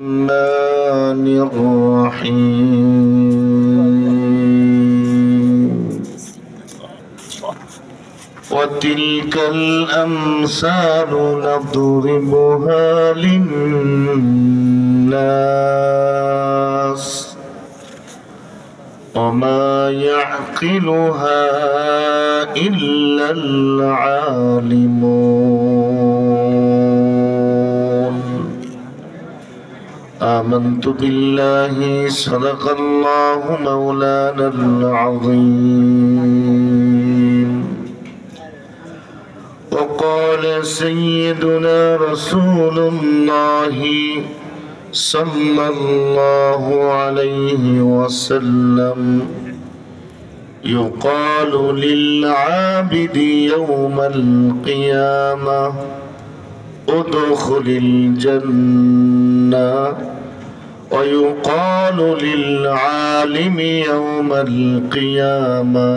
الرحمن الرحيم وتلك الأمثال نضربها للناس وما يعقلها إلا العالمون آمنت بالله صدق الله مولانا العظيم وقال سيدنا رسول الله صلى الله عليه وسلم يقال للعابد يوم القيامة ادخل الجنة ويقال للعالم يوم القيامة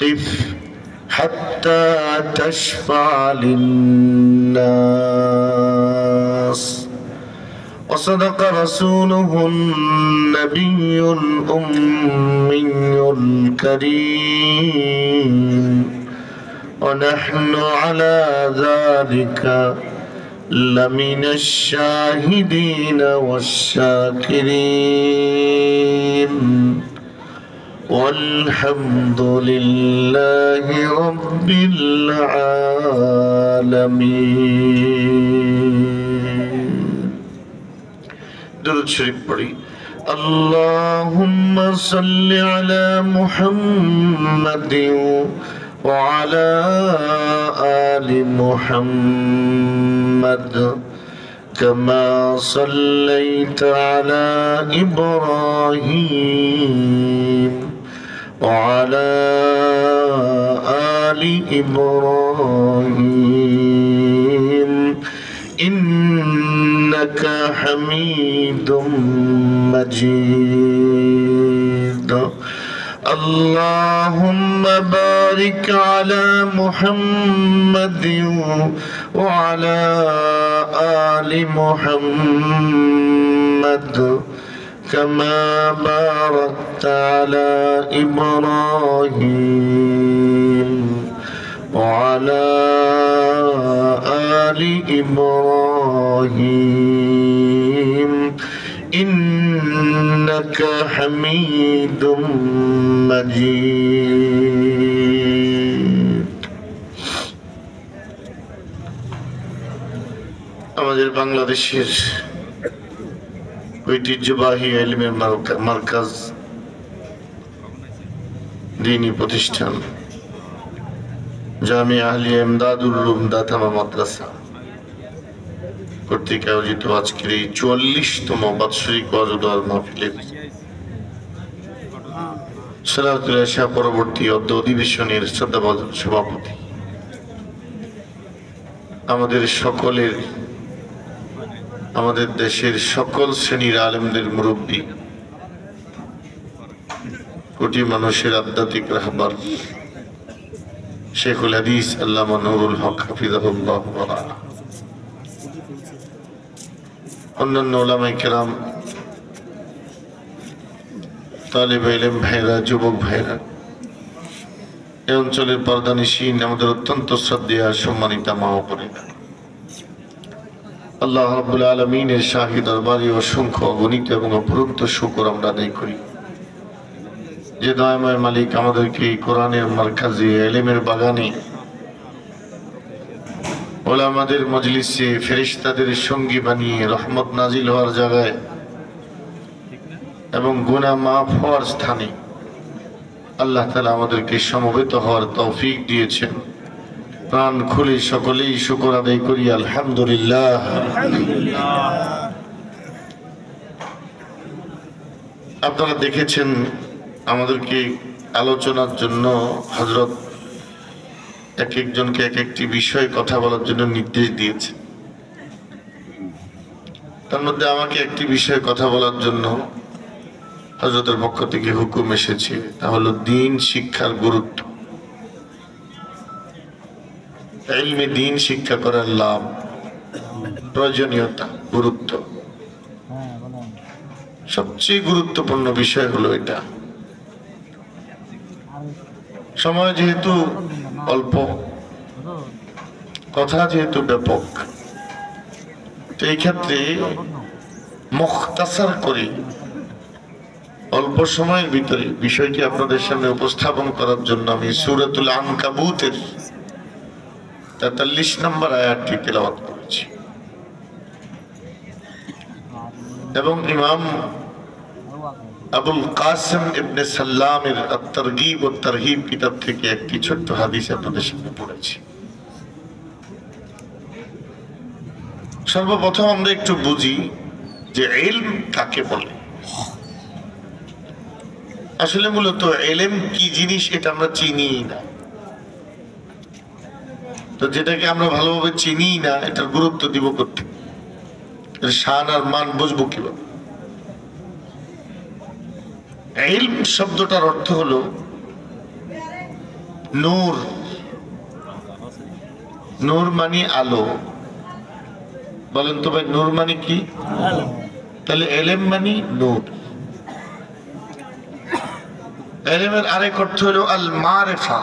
قف حتى تشفع للناس وصدق رسوله النبي الأمي الكريم ونحن على ذلك لمن الشاهدين والشاكرين والحمد لله رب العالمين. درود شريف پڑھی. اللهم صل على محمد وعلى آل محمد كما صليت على إبراهيم وعلى آل إبراهيم إنك حميد مجيد. اللهم بارك على محمد وعلى آل محمد كما باركت على إبراهيم وعلى آل إبراهيم إنك حميد مجيد. আমাদের বাংলাদেশের ঐতিহ্যবাহী ইলমের মার্কাজ দ্বীনি প্রতিষ্ঠান জামিয়া আহলিয়া ইমদাদুল উলুম দাতামা মাদ্রাসা কর্তৃক আয়োজিত আজকের এই ৪৪তম বাৎসরিক ওয়াজ ও দোয়া মাহফিলের সালাতুল ইশা পরবর্তী অধিবেশনের শ্রদ্ধাভাজন সভাপতি, আমাদের সকলের, আমাদের দেশের সকল শ্রেণীর আলেমদের মুরব্বী, কোটি মানুষের আধ্যাত্মিক রাহবার শেখুল হাদিস আল্লামা নুরুল হক হাফিজাহুল্লাহ ওয়া রাআহ, অন্যান্য উলামায়ে কেরাম, তালিবে ইলম ভাইরা, যুবক ভাইরা, এই অঞ্চলের পর্দানিশীন আমাদের অত্যন্ত শ্রদ্ধেয় সম্মানিত মা ও বোনেরা, আল্লাহ রাব্বুল আলামিনের শাহী দরবারে অসংখ্য অগণিত এবং অপরন্ত শুকর আমরা আদায় করি যে দয়াময় মালিক আমাদেরকে এই কোরআনের মারকাজে, ইলমের বাগানে, ওলামাদের মজলিসে, ফেরেশতাদের সঙ্গী বানিয়ে রহমত নাজিল হওয়ার জায়গায় এবং গুনাহ মাফ হওয়ার স্থানে আল্লাহ তাআলা আমাদেরকে সমবেত হওয়ার তৌফিক দিয়েছেন। প্রাণ খুলে সকলেই শুকর আদায় করি আলহামদুলিল্লাহ। আপনারা দেখেছেন আমাদেরকে আলোচনার জন্য হযরত এক একজনকে এক একটি বিষয়ে কথা বলার জন্য নির্দেশ দিয়েছে। তার মধ্যে আমাকে একটি বিষয়ে কথা বলার জন্য হযরতের পক্ষ থেকে হুকুম এসেছে, তা হলো দ্বীন শিক্ষার গুরুত্ব। ইলমে দ্বীন শিক্ষা করার লাভ, প্রয়োজনীয়তা, গুরুত্ব। সবচেয়ে গুরুত্বপূর্ণ বিষয় হলো এটা। সময় যেহেতু অল্প, কথা যেহেতু ব্যাপক, তো এই ক্ষেত্রে মুখতাসার করে অল্প সময়ের ভিতরে বিষয়টি আপনাদের সামনে উপস্থাপন করার জন্য আমি সূরাতুল আনকাবুতের ৪৩ নম্বর আয়াতটি তেলাওয়াত করেছি এবং ইমাম আবুল কাসিম ইবনে সাল্লামের আত-তারগীব ও তারহিব কিতাব থেকে একটি ছোট্ট হাদিস আপনাদের সামনে পড়েছি। সর্বপ্রথম আমরা একটু বুঝি যে ইলম কাকে বলে। আসলে মূলত ইলম কি জিনিস এটা আমরা চিনি না। তো যেটাকে আমরা ভালোভাবে চিনি না, এটার গুরুত্ব দিব কোথায়, এর শান আর মান বুঝবো কিভাবে? ইলম শব্দটার অর্থ হলো নূর। নূর মানে আলো। বলেন তো ভাই, নূর মানে কি? তাহলে ইলম মানে নূর। ইলমের আরেক অর্থ হলো আল মারিফা।